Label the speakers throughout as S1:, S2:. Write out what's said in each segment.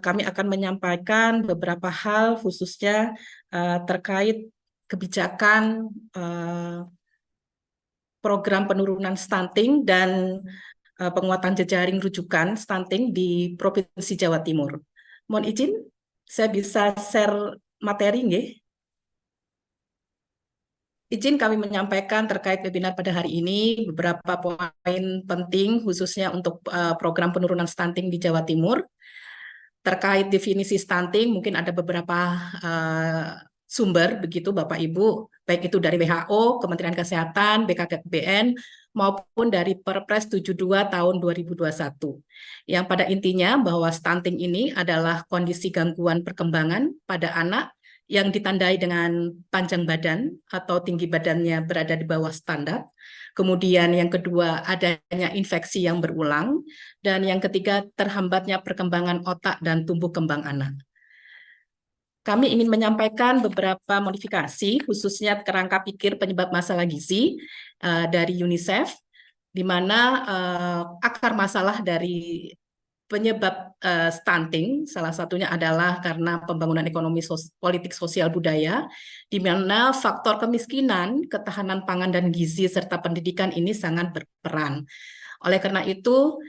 S1: kami akan menyampaikan beberapa hal khususnya terkait kebijakan program penurunan stunting dan penguatan jejaring rujukan stunting di Provinsi Jawa Timur. Mohon izin, saya bisa share materi, nggih? Izin kami menyampaikan terkait webinar pada hari ini beberapa poin penting khususnya untuk program penurunan stunting di Jawa Timur. Terkait definisi stunting, mungkin ada beberapa sumber begitu Bapak Ibu, baik itu dari WHO, Kementerian Kesehatan, BKKBN, maupun dari Perpres 72 tahun 2021. Yang pada intinya bahwa stunting ini adalah kondisi gangguan perkembangan pada anak yang ditandai dengan panjang badan atau tinggi badannya berada di bawah standar. Kemudian yang kedua, adanya infeksi yang berulang. Dan yang ketiga, terhambatnya perkembangan otak dan tumbuh kembang anak. Kami ingin menyampaikan beberapa modifikasi, khususnya kerangka pikir penyebab masalah gizi dari UNICEF, di mana akar masalah dari penyebab stunting, salah satunya adalah karena pembangunan ekonomi politik sosial budaya, di mana faktor kemiskinan, ketahanan pangan dan gizi, serta pendidikan ini sangat berperan. Oleh karena itu,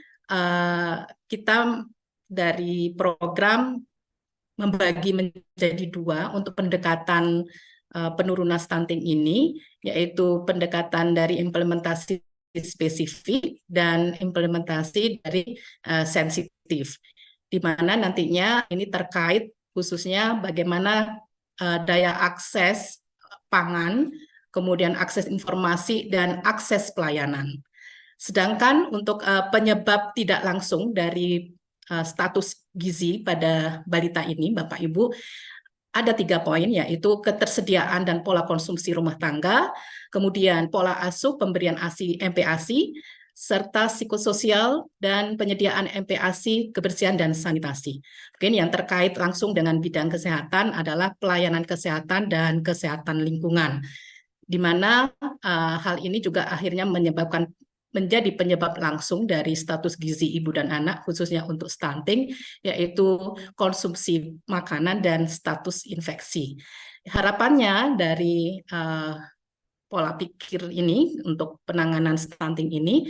S1: kita dari program membagi menjadi dua untuk pendekatan penurunan stunting ini, yaitu pendekatan dari implementasi spesifik dan implementasi dari sensitif, di mana nantinya ini terkait khususnya bagaimana daya akses pangan, kemudian akses informasi dan akses pelayanan. Sedangkan untuk penyebab tidak langsung dari status gizi pada balita ini, Bapak Ibu, ada 3 poin, yaitu ketersediaan dan pola konsumsi rumah tangga, kemudian pola asuh pemberian ASI, MPASI, serta psikososial dan penyediaan MPASI, kebersihan dan sanitasi. Mungkin yang terkait langsung dengan bidang kesehatan adalah pelayanan kesehatan dan kesehatan lingkungan, di mana hal ini juga akhirnya menjadi penyebab langsung dari status gizi ibu dan anak, khususnya untuk stunting, yaitu konsumsi makanan dan status infeksi. Harapannya dari pola pikir ini untuk penanganan stunting ini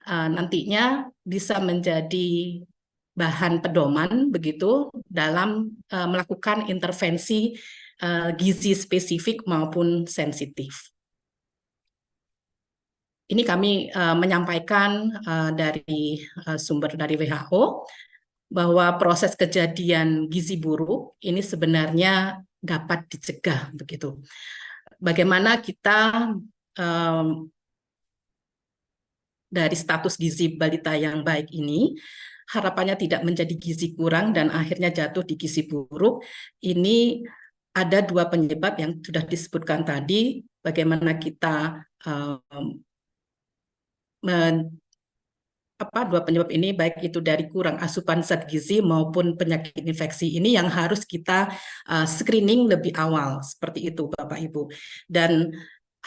S1: nantinya bisa menjadi bahan pedoman begitu dalam melakukan intervensi gizi spesifik maupun sensitif. Ini kami menyampaikan dari sumber dari WHO bahwa proses kejadian gizi buruk ini sebenarnya dapat dicegah begitu. Bagaimana kita dari status gizi balita yang baik ini harapannya tidak menjadi gizi kurang dan akhirnya jatuh di gizi buruk. Ini ada 2 penyebab yang sudah disebutkan tadi, bagaimana kita 2 penyebab ini, baik itu dari kurang asupan zat gizi maupun penyakit infeksi ini yang harus kita screening lebih awal, seperti itu Bapak Ibu. Dan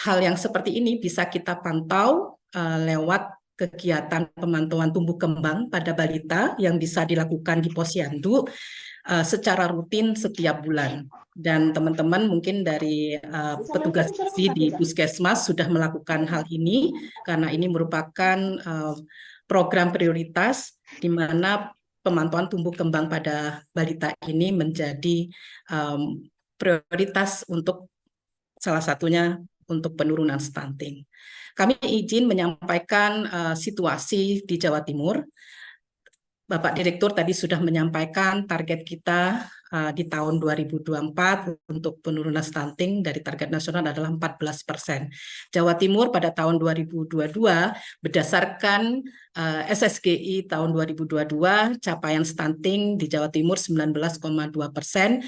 S1: hal yang seperti ini bisa kita pantau lewat kegiatan pemantauan tumbuh kembang pada balita yang bisa dilakukan di posyandu secara rutin setiap bulan. Dan teman-teman mungkin dari petugas gizi di Puskesmas sudah melakukan hal ini karena ini merupakan program prioritas di mana pemantauan tumbuh kembang pada balita ini menjadi prioritas untuk salah satunya untuk penurunan stunting. Kami izin menyampaikan situasi di Jawa Timur. Bapak Direktur tadi sudah menyampaikan target kita di tahun 2024 untuk penurunan stunting dari target nasional adalah 14%. Jawa Timur pada tahun 2022 berdasarkan SSGI tahun 2022 capaian stunting di Jawa Timur 19,2%,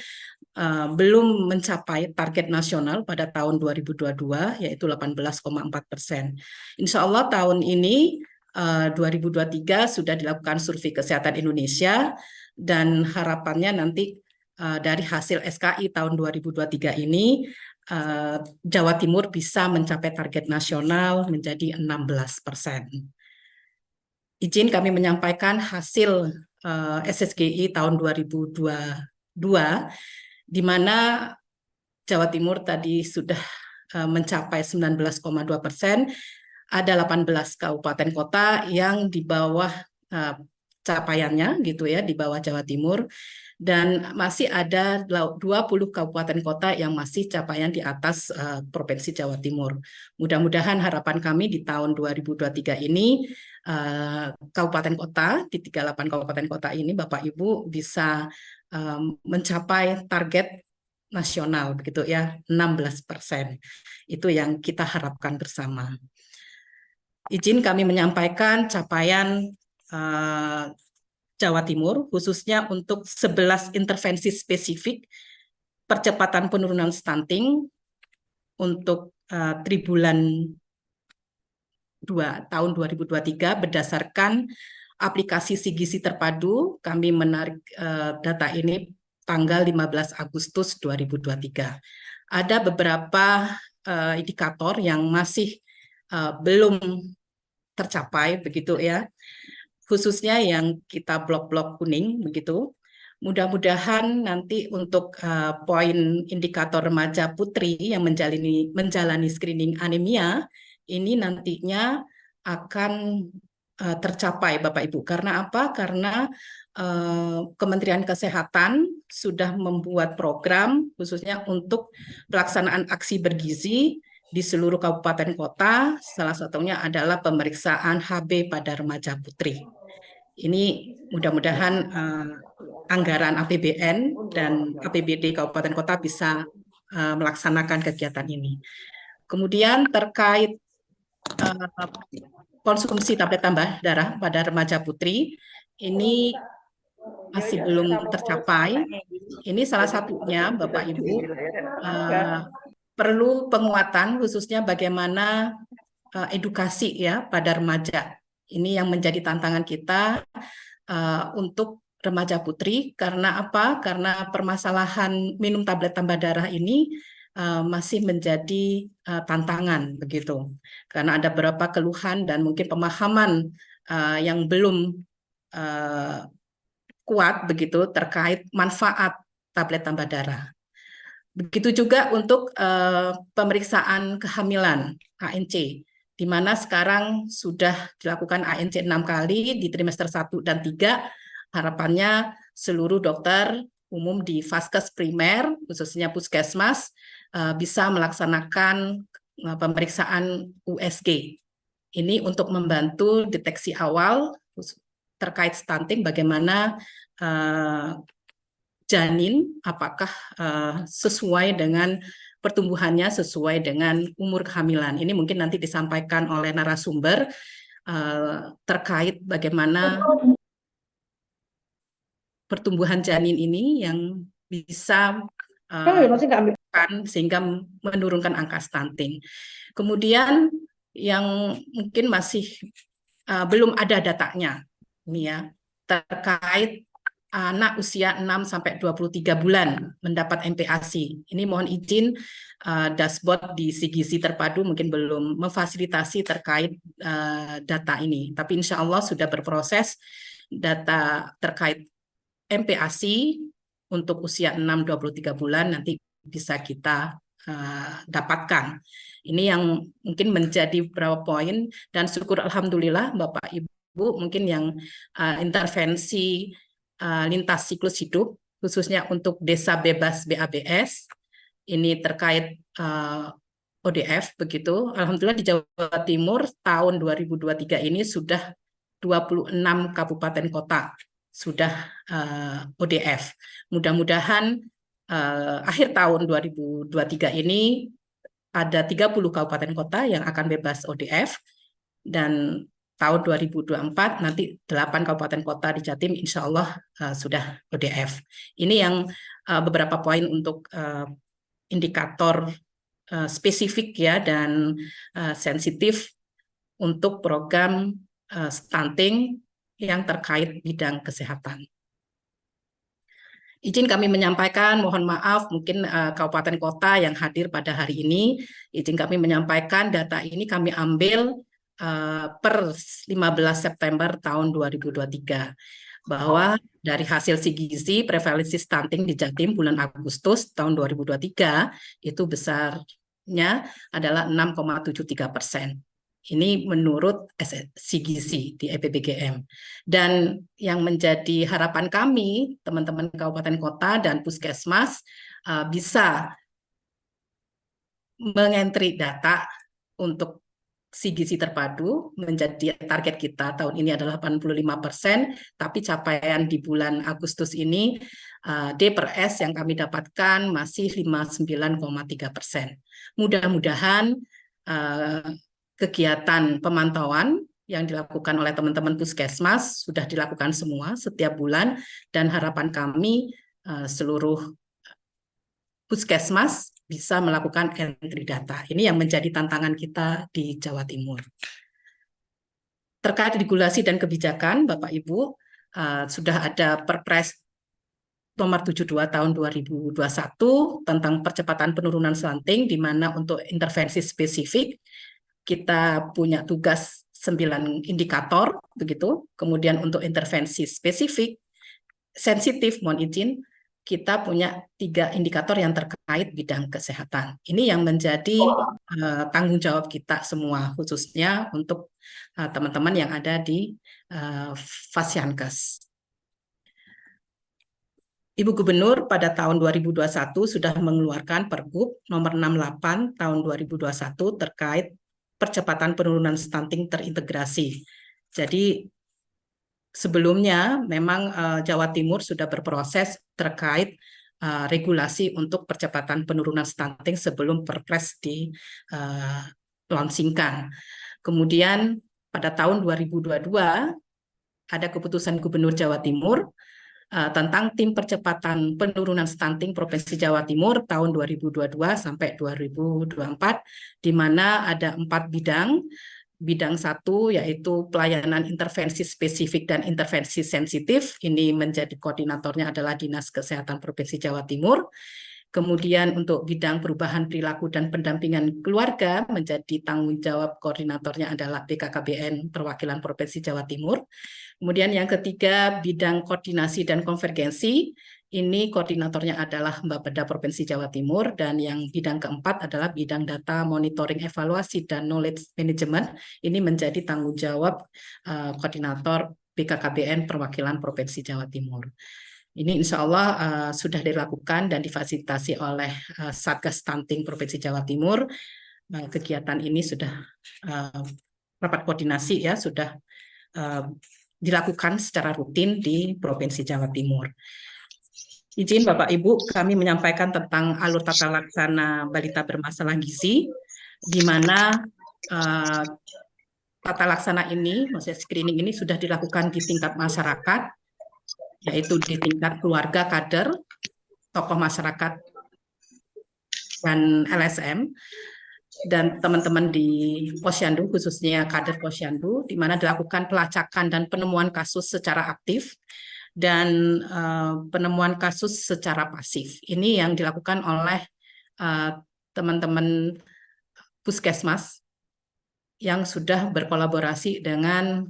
S1: belum mencapai target nasional pada tahun 2022 yaitu 18,4%. Insya Allah tahun ini 2023 sudah dilakukan survei kesehatan Indonesia dan harapannya nanti dari hasil SKI tahun 2023 ini Jawa Timur bisa mencapai target nasional menjadi 16%. izin kami menyampaikan hasil SSGI tahun 2022, di mana Jawa Timur tadi sudah mencapai 19,2%, ada 18 kabupaten kota yang di bawah capaiannya gitu ya, di bawah Jawa Timur, dan masih ada 20 kabupaten kota yang masih capaian di atas Provinsi Jawa Timur. Mudah-mudahan harapan kami di tahun 2023 ini kabupaten kota di 38 kabupaten kota ini Bapak Ibu bisa mencapai target nasional begitu ya, 16%. Itu yang kita harapkan bersama. Izin kami menyampaikan capaian Jawa Timur, khususnya untuk 11 intervensi spesifik percepatan penurunan stunting untuk tribulan 2 tahun 2023 berdasarkan aplikasi Sigisi Terpadu. Kami menarik data ini tanggal 15 Agustus 2023. Ada beberapa indikator yang masih belum tercapai begitu ya, khususnya yang kita blok-blok kuning begitu. Mudah-mudahan nanti untuk poin indikator remaja putri yang menjalani screening anemia ini nantinya akan tercapai Bapak Ibu. Karena apa? Karena Kementerian Kesehatan sudah membuat program khususnya untuk pelaksanaan aksi bergizi di seluruh kabupaten kota, salah satunya adalah pemeriksaan HB pada remaja putri. Ini mudah-mudahan anggaran APBN dan APBD kabupaten kota bisa melaksanakan kegiatan ini. Kemudian terkait konsumsi tablet tambah darah pada remaja putri, ini masih belum tercapai. Ini salah satunya Bapak Ibu perlu penguatan khususnya bagaimana edukasi ya pada remaja. Ini yang menjadi tantangan kita untuk remaja putri. Karena apa? Karena permasalahan minum tablet tambah darah ini masih menjadi tantangan begitu. Karena ada beberapa keluhan dan mungkin pemahaman yang belum kuat begitu terkait manfaat tablet tambah darah. Begitu juga untuk pemeriksaan kehamilan ANC, di mana sekarang sudah dilakukan ANC 6 kali di trimester 1 dan 3. Harapannya seluruh dokter umum di vaskes primer, khususnya puskesmas, bisa melaksanakan pemeriksaan USG. Ini untuk membantu deteksi awal terkait stunting, bagaimana janin apakah sesuai dengan pertumbuhannya, sesuai dengan umur kehamilan. Ini mungkin nanti disampaikan oleh narasumber terkait bagaimana pertumbuhan janin ini yang bisa sehingga menurunkan angka stunting. Kemudian yang mungkin masih belum ada datanya ini ya, terkait anak usia 6 sampai 23 bulan mendapat MPASI. Ini mohon izin dashboard di Sigisi Terpadu mungkin belum memfasilitasi terkait data ini. Tapi insya Allah sudah berproses data terkait MPASI untuk usia 6-23 bulan nanti bisa kita dapatkan. Ini yang mungkin menjadi beberapa poin, dan syukur alhamdulillah Bapak Ibu mungkin yang intervensi lintas siklus hidup khususnya untuk desa bebas BABS ini terkait ODF begitu. Alhamdulillah di Jawa Timur tahun 2023 ini sudah 26 kabupaten kota sudah ODF. Mudah-mudahan akhir tahun 2023 ini ada 30 kabupaten kota yang akan bebas ODF, dan tahun 2024 nanti 8 kabupaten kota di Jatim insya Allah sudah ODF. Ini yang beberapa poin untuk indikator spesifik ya dan sensitif untuk program stunting yang terkait bidang kesehatan. Izin kami menyampaikan, mohon maaf mungkin kabupaten kota yang hadir pada hari ini, izin kami menyampaikan data ini kami ambil per 15 September tahun 2023 bahwa dari hasil gizi prevalensi stunting di Jatim bulan Agustus tahun 2023 itu besarnya adalah 6,73%. Ini menurut gizi di EPBGM. Dan yang menjadi harapan kami, teman-teman kabupaten kota dan puskesmas bisa mengentry data untuk gizi terpadu. Menjadi target kita tahun ini adalah 85%, tapi capaian di bulan Agustus ini D per S yang kami dapatkan masih 59,3%. Mudah-mudahan kegiatan pemantauan yang dilakukan oleh teman-teman puskesmas sudah dilakukan semua setiap bulan, dan harapan kami seluruh puskesmas bisa melakukan entry data. Ini yang menjadi tantangan kita di Jawa Timur. Terkait regulasi dan kebijakan, Bapak Ibu, sudah ada Perpres nomor 72 tahun 2021 tentang percepatan penurunan stunting, di mana untuk intervensi spesifik kita punya tugas 9 indikator, begitu. Kemudian untuk intervensi spesifik, sensitif, mohon izin, kita punya 3 indikator yang terkait bidang kesehatan. Ini yang menjadi tanggung jawab kita semua, khususnya untuk teman-teman yang ada di Fasiankes. Ibu Gubernur pada tahun 2021 sudah mengeluarkan Pergub nomor 68 tahun 2021 terkait percepatan penurunan stunting terintegrasi. Jadi sebelumnya memang Jawa Timur sudah berproses terkait regulasi untuk percepatan penurunan stunting sebelum Perpres launchingkan. Kemudian pada tahun 2022 ada keputusan Gubernur Jawa Timur tentang Tim Percepatan Penurunan Stunting Provinsi Jawa Timur tahun 2022 sampai 2024, di mana ada 4 bidang. Bidang 1 yaitu pelayanan intervensi spesifik dan intervensi sensitif. Ini menjadi koordinatornya adalah Dinas Kesehatan Provinsi Jawa Timur. Kemudian untuk bidang perubahan perilaku dan pendampingan keluarga, menjadi tanggung jawab koordinatornya adalah BKKBN Perwakilan Provinsi Jawa Timur. Kemudian yang ketiga, bidang koordinasi dan konvergensi. Ini koordinatornya adalah Bapeda Provinsi Jawa Timur, dan yang bidang keempat adalah bidang data monitoring evaluasi dan knowledge management. Ini menjadi tanggung jawab koordinator BKKBN Perwakilan Provinsi Jawa Timur. Ini insya Allah sudah dilakukan dan difasilitasi oleh Satgas Stunting Provinsi Jawa Timur. Kegiatan ini sudah rapat koordinasi ya, sudah dilakukan secara rutin di Provinsi Jawa Timur. Izin Bapak Ibu, kami menyampaikan tentang alur tata laksana balita bermasalah gizi, di mana tata laksana ini, maksudnya screening ini sudah dilakukan di tingkat masyarakat, yaitu di tingkat keluarga, kader, tokoh masyarakat, dan LSM, dan teman-teman di Posyandu, khususnya kader Posyandu, di mana dilakukan pelacakan dan penemuan kasus secara aktif dan penemuan kasus secara pasif. Ini yang dilakukan oleh teman-teman puskesmas yang sudah berkolaborasi dengan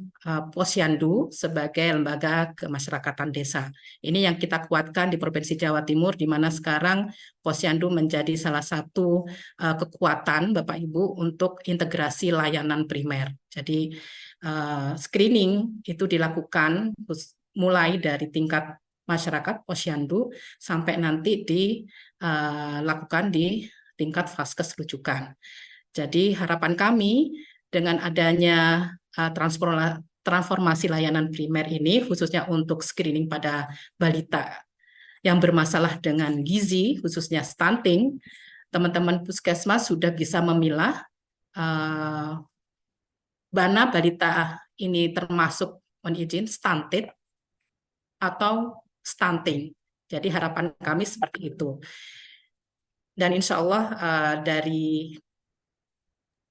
S1: Posyandu sebagai lembaga kemasyarakatan desa. Ini yang kita kuatkan di Provinsi Jawa Timur, di mana sekarang Posyandu menjadi salah satu kekuatan Bapak Ibu untuk integrasi layanan primer. Jadi screening itu dilakukan mulai dari tingkat masyarakat Posyandu sampai nanti dilakukan di tingkat vaskes rujukan. Jadi harapan kami dengan adanya transformasi layanan primer ini, khususnya untuk screening pada balita yang bermasalah dengan gizi, khususnya stunting, teman-teman puskesmas sudah bisa memilah mana balita ini termasuk, mohon izin, stunted atau stunting. Jadi harapan kami seperti itu. Dan insya Allah dari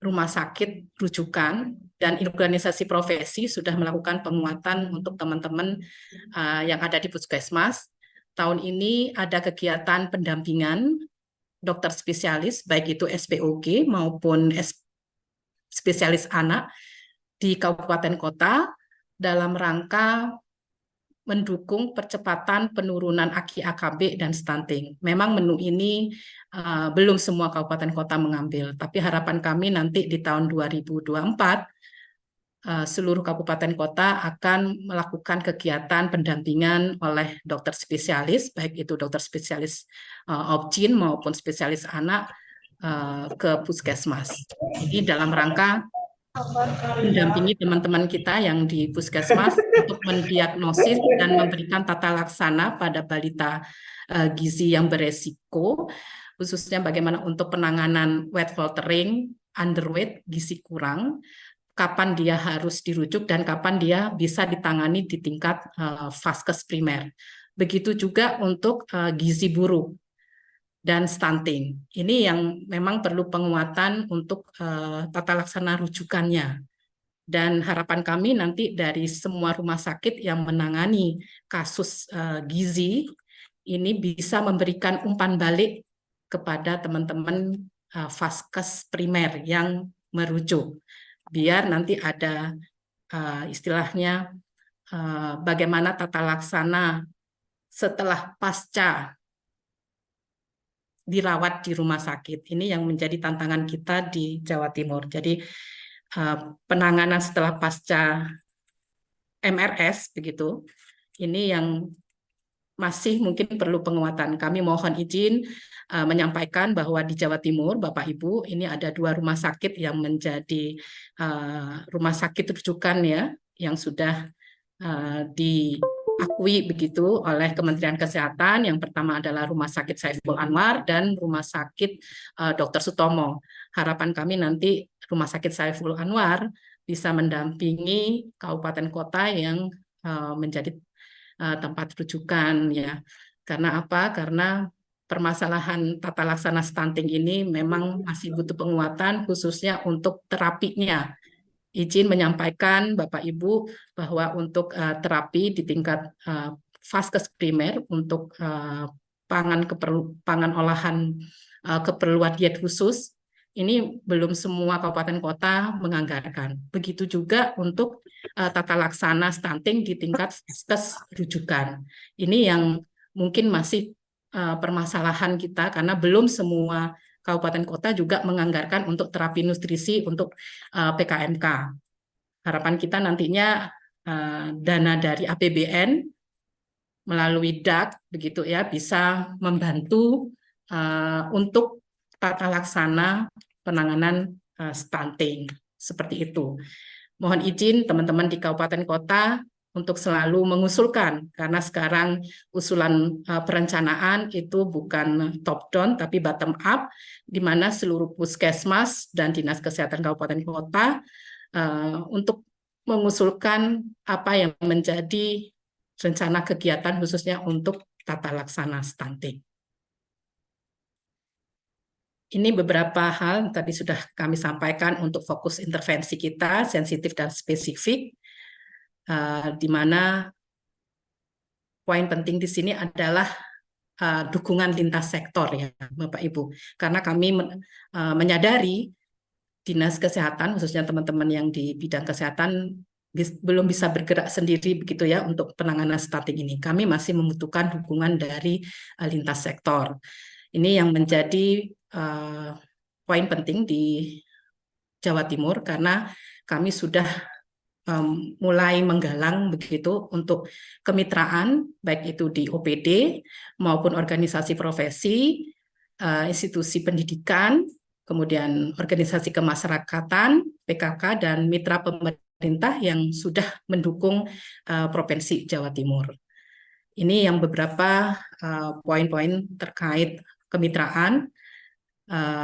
S1: rumah sakit rujukan dan organisasi profesi sudah melakukan penguatan untuk teman-teman yang ada di puskesmas. Tahun ini ada kegiatan pendampingan dokter spesialis, baik itu SPOG maupun spesialis anak, di kabupaten kota dalam rangka mendukung percepatan penurunan AKI-AKB dan stunting. Memang menu ini belum semua kabupaten kota mengambil, tapi harapan kami nanti di tahun 2024 seluruh kabupaten kota akan melakukan kegiatan pendampingan oleh dokter spesialis, baik itu dokter spesialis obgyn maupun spesialis anak ke puskesmas. Ini dalam rangka mendampingi teman-teman kita yang di puskesmas untuk mendiagnosis dan memberikan tata laksana pada balita gizi yang beresiko, khususnya bagaimana untuk penanganan weight faltering, underweight, gizi kurang, kapan dia harus dirujuk dan kapan dia bisa ditangani di tingkat vaskes primer. Begitu juga untuk gizi buruk dan stunting. Ini yang memang perlu penguatan untuk tata laksana rujukannya. Dan harapan kami nanti dari semua rumah sakit yang menangani kasus gizi ini bisa memberikan umpan balik kepada teman-teman vaskes primer yang merujuk. Biar nanti ada istilahnya bagaimana tata laksana setelah pasca dirawat di rumah sakit. Ini yang menjadi tantangan kita di Jawa Timur. Jadi penanganan setelah pasca MRS begitu, ini yang masih mungkin perlu penguatan. Kami mohon izin menyampaikan bahwa di Jawa Timur, Bapak Ibu, ini ada 2 rumah sakit yang menjadi rumah sakit rujukan ya, yang sudah diakui begitu oleh Kementerian Kesehatan. Yang pertama adalah Rumah Sakit Saiful Anwar dan Rumah Sakit Dr. Sutomo. Harapan kami nanti Rumah Sakit Saiful Anwar bisa mendampingi kabupaten kota yang menjadi tempat rujukan ya. Karena apa? Karena permasalahan tata laksana stunting ini memang masih butuh penguatan khususnya untuk terapinya. Izin menyampaikan Bapak Ibu bahwa untuk terapi di tingkat vaskes primer untuk pangan olahan keperluan diet khusus ini belum semua kabupaten kota menganggarkan. Begitu juga untuk tata laksana stunting di tingkat vaskes rujukan. Ini yang mungkin masih permasalahan kita karena belum semua kabupaten kota juga menganggarkan untuk terapi nutrisi untuk PKMK. Harapan kita nantinya dana dari APBN melalui DAK begitu ya bisa membantu untuk tata laksana penanganan stunting seperti itu. Mohon izin teman-teman di kabupaten kota untuk selalu mengusulkan, karena sekarang usulan perencanaan itu bukan top down tapi bottom up, di mana seluruh puskesmas dan dinas kesehatan kabupaten kota untuk mengusulkan apa yang menjadi rencana kegiatan khususnya untuk tata laksana stunting. Ini beberapa hal yang tadi sudah kami sampaikan untuk fokus intervensi kita, sensitif dan spesifik, di mana poin penting di sini adalah dukungan lintas sektor ya Bapak Ibu. Karena kami menyadari dinas kesehatan, khususnya teman-teman yang di bidang kesehatan, belum bisa bergerak sendiri begitu ya untuk penanganan stunting ini. Kami masih membutuhkan dukungan dari lintas sektor. Ini yang menjadi poin penting di Jawa Timur karena kami sudah mulai menggalang begitu untuk kemitraan baik itu di OPD maupun organisasi profesi, institusi pendidikan, kemudian organisasi kemasyarakatan, PKK dan mitra pemerintah yang sudah mendukung Provinsi Jawa Timur. Ini yang beberapa poin-poin terkait kemitraan.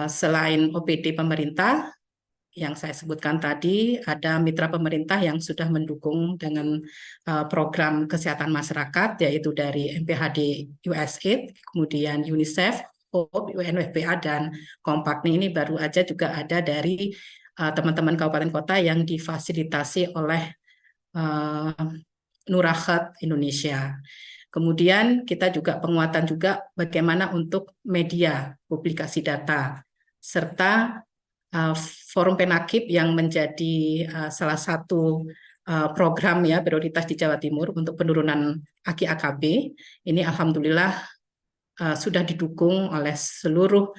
S1: Selain OPD pemerintah yang saya sebutkan tadi, ada mitra pemerintah yang sudah mendukung dengan program kesehatan masyarakat, yaitu dari MPHD USAID, kemudian UNICEF, HOPE, UNFPA, dan Kompak. Ini baru aja juga ada dari teman-teman kabupaten kota yang difasilitasi oleh Nurahat Indonesia. Kemudian kita juga penguatan juga bagaimana untuk media publikasi data, serta uh, Forum Penakib yang menjadi salah satu program ya prioritas di Jawa Timur untuk penurunan AKI AKB. Ini alhamdulillah sudah didukung oleh seluruh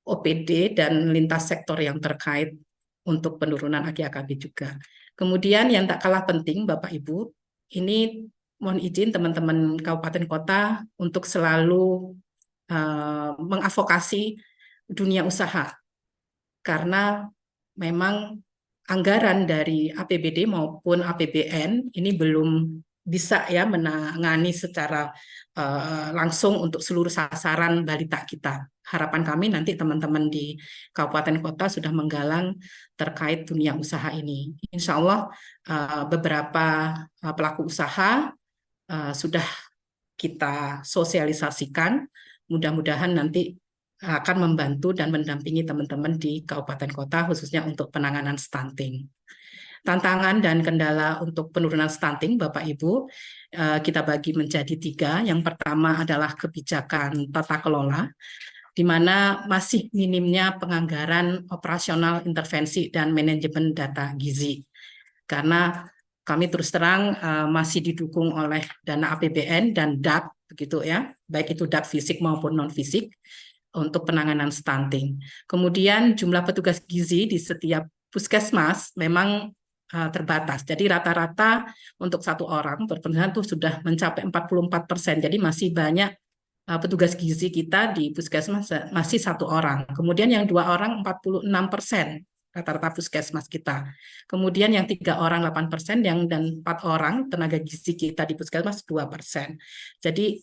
S1: OPD dan lintas sektor yang terkait untuk penurunan AKI AKB juga. Kemudian yang tak kalah penting Bapak Ibu, ini mohon izin teman-teman kabupaten kota untuk selalu mengadvokasi dunia usaha karena memang anggaran dari APBD maupun APBN ini belum bisa ya menangani secara langsung untuk seluruh sasaran balita kita. Harapan kami nanti teman-teman di kabupaten kota sudah menggalang terkait dunia usaha ini. Insya Allah beberapa pelaku usaha sudah kita sosialisasikan. Mudah-mudahan nanti akan membantu dan mendampingi teman-teman di kabupaten kota khususnya untuk penanganan stunting. Tantangan dan kendala untuk penurunan stunting, Bapak Ibu, kita bagi menjadi 3. Yang pertama adalah kebijakan tata kelola, di mana masih minimnya penganggaran operasional intervensi dan manajemen data gizi. Karena kami terus terang masih didukung oleh dana APBN dan DAP, begitu ya, baik itu DAP fisik maupun non fisik untuk penanganan stunting. Kemudian jumlah petugas gizi di setiap puskesmas memang terbatas. Jadi rata-rata untuk satu orang berpenghasilan itu sudah mencapai 44%. Jadi masih banyak petugas gizi kita di puskesmas masih satu orang. Kemudian yang 2 orang 46% rata-rata puskesmas kita. Kemudian yang 3 orang 8%, dan 4 orang tenaga gizi kita di puskesmas 2%. Jadi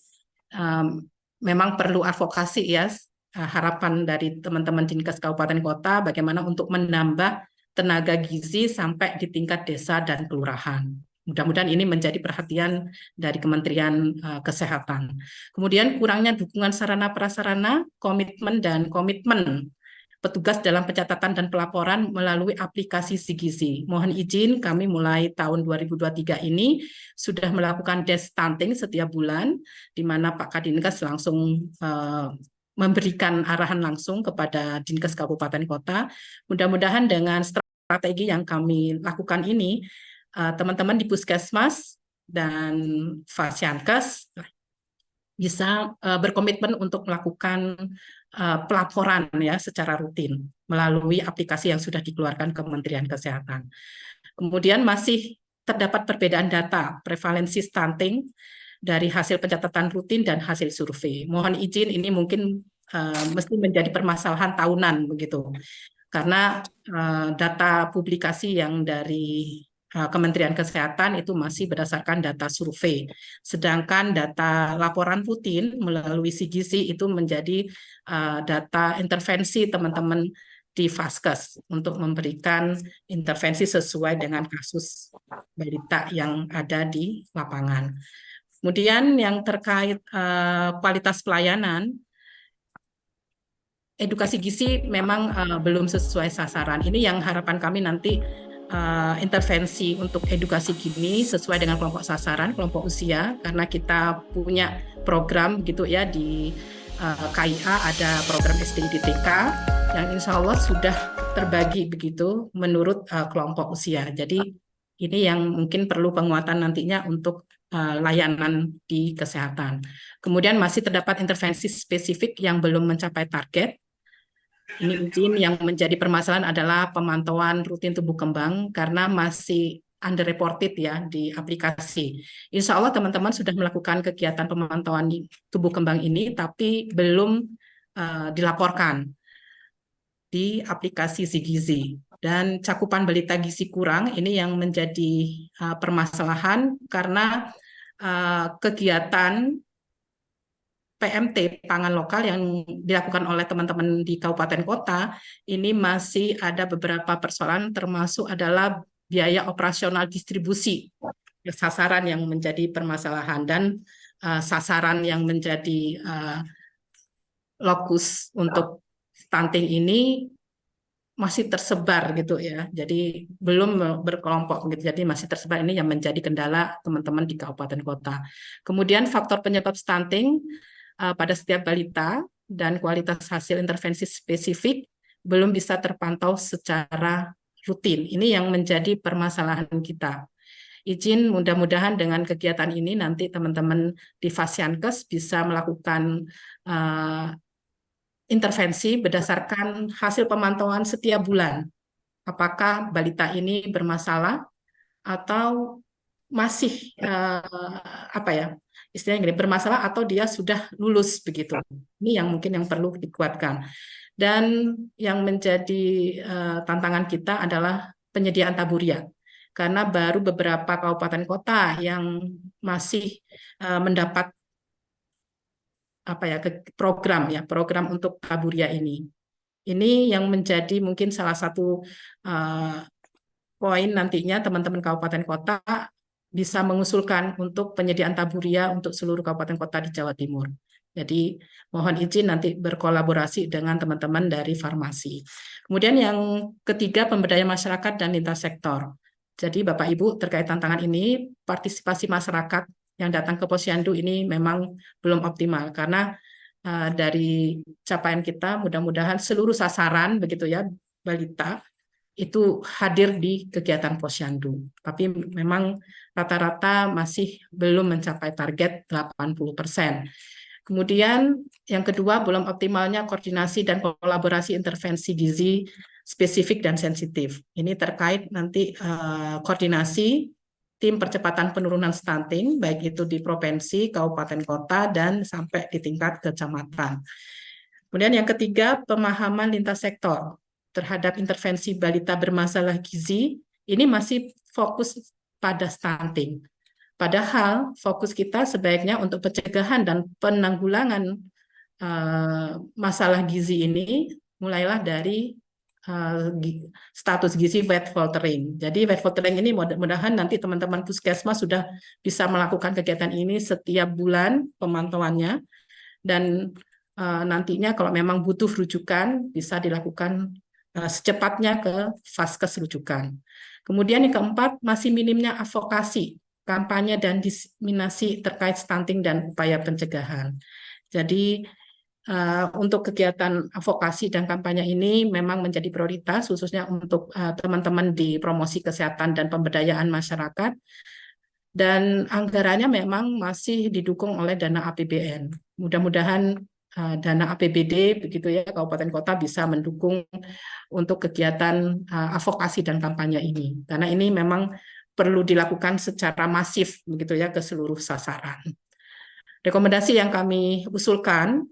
S1: memang perlu advokasi ya, harapan dari teman-teman Dinkes Kabupaten Kota bagaimana untuk menambah tenaga gizi sampai di tingkat desa dan kelurahan. Mudah-mudahan ini menjadi perhatian dari Kementerian Kesehatan. Kemudian kurangnya dukungan sarana prasarana, komitmen petugas dalam pencatatan dan pelaporan melalui aplikasi Sigizi. Mohon izin kami mulai tahun 2023 ini sudah melakukan desk stunting setiap bulan, di mana Pak Kadinkes langsung memberikan arahan langsung kepada Dinkes Kabupaten Kota. Mudah-mudahan dengan strategi yang kami lakukan ini, teman-teman di Puskesmas dan Fasiankes bisa berkomitmen untuk melakukan pelaporan ya secara rutin melalui aplikasi yang sudah dikeluarkan Kementerian Kesehatan. Kemudian masih terdapat perbedaan data prevalensi stunting dari hasil pencatatan rutin dan hasil survei. Mohon izin ini mungkin mesti menjadi permasalahan tahunan begitu. Karena data publikasi yang dari Kementerian Kesehatan itu masih berdasarkan data survei. Sedangkan data laporan rutin melalui Sigizi itu menjadi data intervensi teman-teman di Vaskes untuk memberikan intervensi sesuai dengan kasus balita yang ada di lapangan. Kemudian yang terkait kualitas pelayanan, edukasi gizi memang belum sesuai sasaran. Ini yang harapan kami nanti intervensi untuk edukasi gini sesuai dengan kelompok sasaran, kelompok usia, karena kita punya program gitu ya di KIA ada program SDID-TK yang insya Allah sudah terbagi begitu menurut kelompok usia. Jadi ini yang mungkin perlu penguatan nantinya untuk layanan di kesehatan. Kemudian masih terdapat intervensi spesifik yang belum mencapai target. Ini izin yang menjadi permasalahan adalah pemantauan rutin tumbuh kembang karena masih underreported ya di aplikasi. Insya Allah teman-teman sudah melakukan kegiatan pemantauan di tumbuh kembang ini, tapi belum dilaporkan di aplikasi Sigizi. Dan cakupan balita gizi kurang ini yang menjadi permasalahan karena kegiatan PMT pangan lokal yang dilakukan oleh teman-teman di kabupaten kota ini masih ada beberapa persoalan, termasuk adalah biaya operasional distribusi sasaran yang menjadi permasalahan dan sasaran yang menjadi lokus untuk stunting ini masih tersebar gitu ya, jadi belum berkelompok gitu, jadi masih tersebar, ini yang menjadi kendala teman-teman di kabupaten kota. Kemudian faktor penyebab stunting pada setiap balita dan kualitas hasil intervensi spesifik belum bisa terpantau secara rutin. Ini yang menjadi permasalahan kita. Izin mudah-mudahan dengan kegiatan ini nanti teman-teman di Fasiankes bisa melakukan intervensi berdasarkan hasil pemantauan setiap bulan. Apakah balita ini bermasalah atau masih apa ya istilahnya gini, bermasalah atau dia sudah lulus begitu. Ini yang mungkin yang perlu dikuatkan. Dan yang menjadi tantangan kita adalah penyediaan taburia. Karena baru beberapa kabupaten kota yang masih mendapat apa ya program untuk taburia ini. Ini yang menjadi mungkin salah satu uh, poin nantinya teman-teman kabupaten kota bisa mengusulkan untuk penyediaan taburia untuk seluruh kabupaten kota di Jawa Timur. Jadi mohon izin nanti berkolaborasi dengan teman-teman dari farmasi. Kemudian yang ketiga, pemberdayaan masyarakat dan lintas sektor. Jadi Bapak Ibu terkait tantangan ini, partisipasi masyarakat yang datang ke Posyandu ini memang belum optimal karena dari capaian kita mudah-mudahan seluruh sasaran begitu ya balita itu hadir di kegiatan Posyandu. Tapi memang rata-rata masih belum mencapai target 80%. Kemudian yang kedua, belum optimalnya koordinasi dan kolaborasi intervensi gizi spesifik dan sensitif. Ini terkait nanti koordinasi tim percepatan penurunan stunting, baik itu di provinsi, kabupaten kota, dan sampai di tingkat kecamatan. Kemudian yang ketiga, pemahaman lintas sektor terhadap intervensi balita bermasalah gizi, ini masih fokus pada stunting. Padahal fokus kita sebaiknya untuk pencegahan dan penanggulangan masalah gizi ini mulailah dari status gizi weight faltering. Jadi weight faltering ini mudah-mudahan nanti teman-teman puskesmas sudah bisa melakukan kegiatan ini setiap bulan pemantauannya dan nantinya kalau memang butuh rujukan bisa dilakukan secepatnya ke vaskes rujukan. Kemudian yang keempat, masih minimnya advokasi, kampanye dan diseminasi terkait stunting dan upaya pencegahan. Jadi untuk kegiatan advokasi dan kampanye ini memang menjadi prioritas khususnya untuk teman-teman di promosi kesehatan dan pemberdayaan masyarakat dan anggarannya memang masih didukung oleh dana APBN. Mudah-mudahan dana APBD begitu ya kabupaten kota bisa mendukung untuk kegiatan advokasi dan kampanye ini karena ini memang perlu dilakukan secara masif begitu ya ke seluruh sasaran. Rekomendasi yang kami usulkan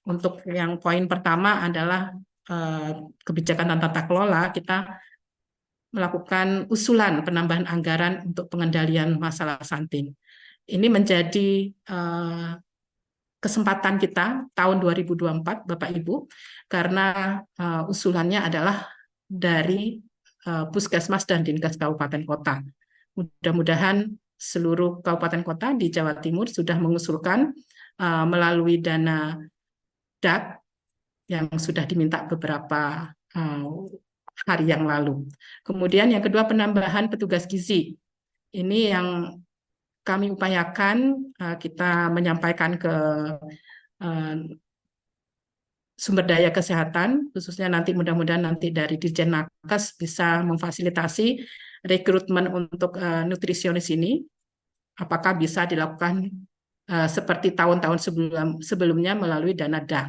S1: untuk yang poin pertama adalah kebijakan dan tata kelola, kita melakukan usulan penambahan anggaran untuk pengendalian masalah stunting. Ini menjadi kesempatan kita tahun 2024, Bapak Ibu, karena usulannya adalah dari Puskesmas dan Dinkes Kabupaten Kota. Mudah-mudahan seluruh kabupaten kota di Jawa Timur sudah mengusulkan melalui dana DAK yang sudah diminta beberapa hari yang lalu. Kemudian yang kedua, penambahan petugas gizi. Ini yang kami upayakan, kita menyampaikan ke sumber daya kesehatan, khususnya nanti mudah-mudahan nanti dari Dirjen Nakes bisa memfasilitasi rekrutmen untuk nutrisionis ini. Apakah bisa dilakukan seperti tahun-tahun sebelumnya melalui dana DAK.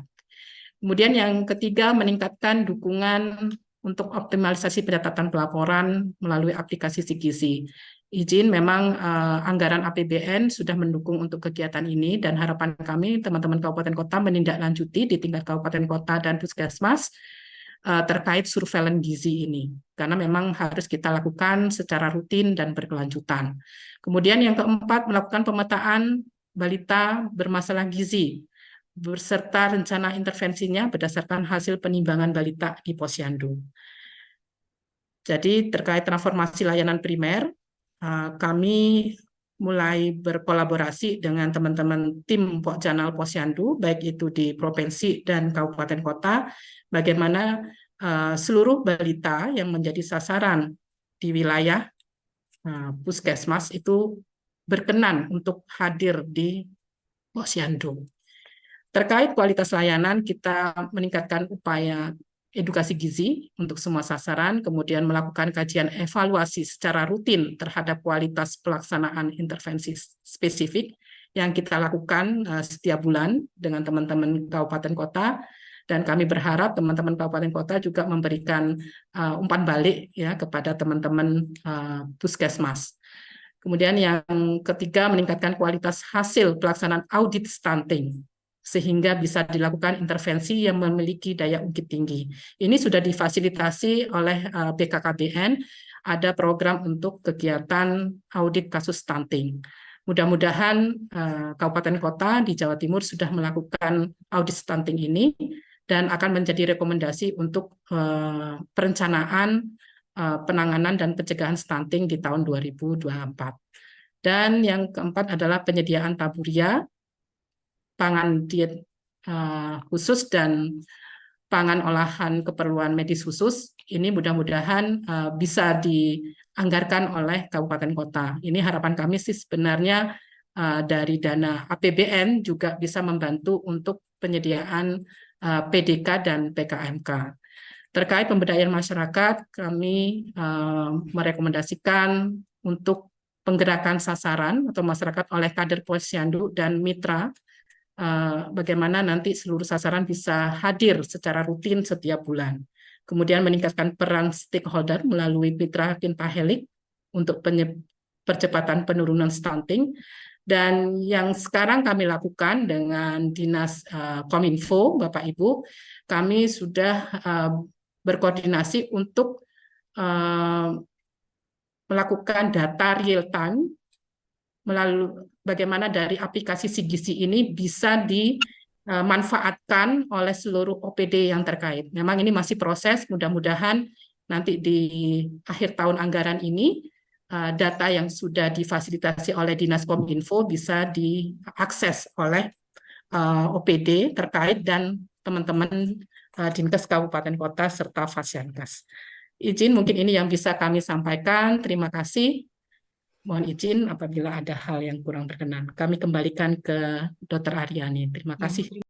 S1: Kemudian yang ketiga, meningkatkan dukungan untuk optimalisasi pencatatan pelaporan melalui aplikasi Sigizi. Izin memang anggaran APBN sudah mendukung untuk kegiatan ini dan harapan kami teman-teman kabupaten kota menindaklanjuti di tingkat kabupaten kota dan puskesmas terkait surveillance gizi ini karena memang harus kita lakukan secara rutin dan berkelanjutan. Kemudian yang keempat, melakukan pemetaan balita bermasalah gizi beserta rencana intervensinya berdasarkan hasil penimbangan balita di Posyandu. Jadi terkait transformasi layanan primer, kami mulai berkolaborasi dengan teman-teman tim Pokjanal Posyandu, baik itu di provinsi dan kabupaten kota, bagaimana seluruh balita yang menjadi sasaran di wilayah puskesmas itu berkenan untuk hadir di Posyandu. Terkait kualitas layanan, kita meningkatkan upaya edukasi gizi untuk semua sasaran, kemudian melakukan kajian evaluasi secara rutin terhadap kualitas pelaksanaan intervensi spesifik yang kita lakukan setiap bulan dengan teman-teman kabupaten kota, dan kami berharap teman-teman kabupaten kota juga memberikan umpan balik ya kepada teman-teman puskesmas. Kemudian yang ketiga, meningkatkan kualitas hasil pelaksanaan audit stunting sehingga bisa dilakukan intervensi yang memiliki daya ungkit tinggi. Ini sudah difasilitasi oleh BKKBN, ada program untuk kegiatan audit kasus stunting. Mudah-mudahan kabupaten kota di Jawa Timur sudah melakukan audit stunting ini dan akan menjadi rekomendasi untuk perencanaan penanganan dan pencegahan stunting di tahun 2024. Dan yang keempat adalah penyediaan taburia, pangan diet khusus dan pangan olahan keperluan medis khusus. Ini mudah-mudahan bisa dianggarkan oleh kabupaten kota. Ini harapan kami sih sebenarnya dari dana APBN juga bisa membantu untuk penyediaan PDK dan PKMK. Terkait pemberdayaan masyarakat, kami merekomendasikan untuk penggerakan sasaran atau masyarakat oleh kader Posyandu dan mitra, bagaimana nanti seluruh sasaran bisa hadir secara rutin setiap bulan. Kemudian meningkatkan peran stakeholder melalui mitra Kinpahelik untuk percepatan penurunan stunting. Dan yang sekarang kami lakukan dengan Dinas Kominfo, Bapak Ibu, kami sudah berkoordinasi untuk melakukan data real time melalui bagaimana dari aplikasi Sigisi ini bisa dimanfaatkan oleh seluruh OPD yang terkait. Memang ini masih proses, mudah-mudahan nanti di akhir tahun anggaran ini data yang sudah difasilitasi oleh Dinas Kominfo bisa diakses oleh OPD terkait dan teman-teman Dinkes Kabupaten Kota serta Fasyankes. Izin mungkin ini yang bisa kami sampaikan. Terima kasih. Mohon izin apabila ada hal yang kurang berkenan. Kami kembalikan ke Dr. Aryani. Terima kasih.